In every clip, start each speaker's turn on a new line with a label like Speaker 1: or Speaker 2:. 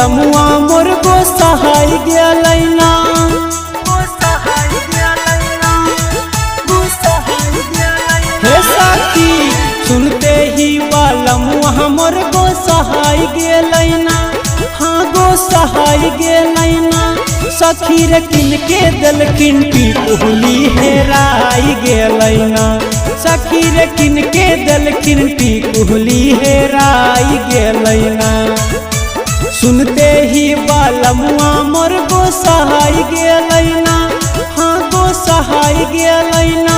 Speaker 1: बालमुआ मोर गो सहाय गेलैना। हे सखी सुनते ही बालमुआ मोर गो सहाय गेलैना। हाँ गो सहाय गेलैना। सखी रे किनके देलखिन टिकुली हेराई गेलैना। सखी रे किनके देलखिन टिकुली हेराई गेलैना। सुनते ही बालमुआ मोर गो सहाय गेलैना। हाँ गो सहाय गेलैना।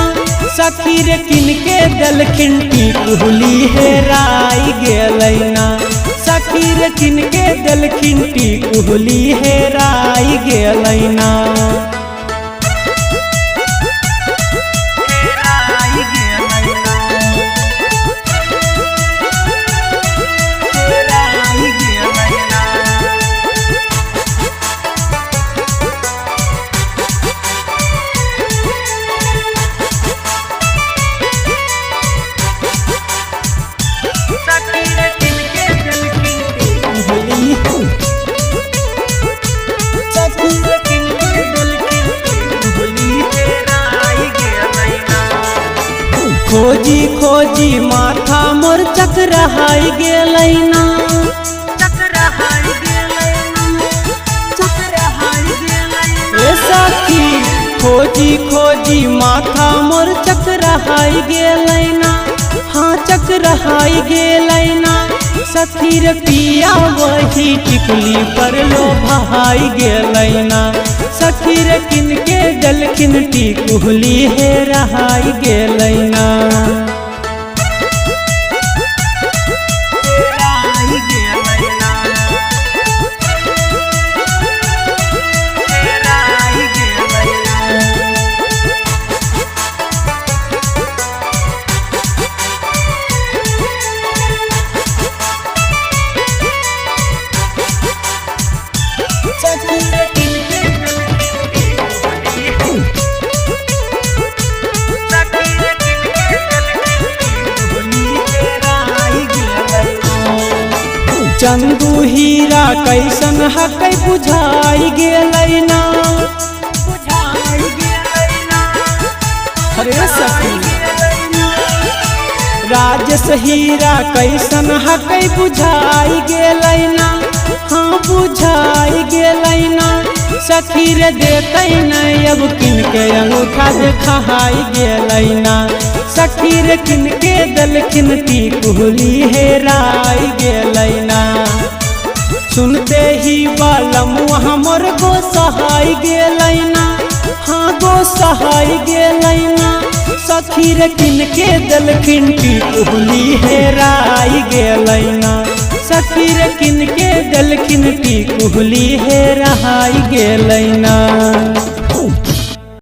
Speaker 1: सखी रे किनके देलखिन टिकुली हेराई गेलैना। सखी रे किनके देलखिन टिकुली हेराई गेलैना। खोजी खोजी माथा मोर चकराई गेलैना। ए सखी खोजी खोजी माथा मोर चकराई गेलैना। हाँ चकराई गेलैना। सखी रे पिया वही टिकुली पर लो भाई गेलैना। सखी रे किनके देलखिन टिकुली हेराई गेलैना। चंदू हीरा कैसन हकै बुझाई गेलैना। अरे सखी राजेश हीरा कैसन हकै बुझाई गेलैना। हाँ बुझाई गेलैना। सखी रे देतै नहीं अब किनके अंगूठा देखाई गेलैना। सखी रे किनके देलखिन टिकुली हेराई गेलैना। सुनते ही बालमुआ मोर गो सहाय गेलैना। हाँ गो सहाय गेलैना। सखी रे किनके देलखिन टिकुली हेराई गेलैना। सखी रे किनके देलखिन टिकुली हेराई गेलैना।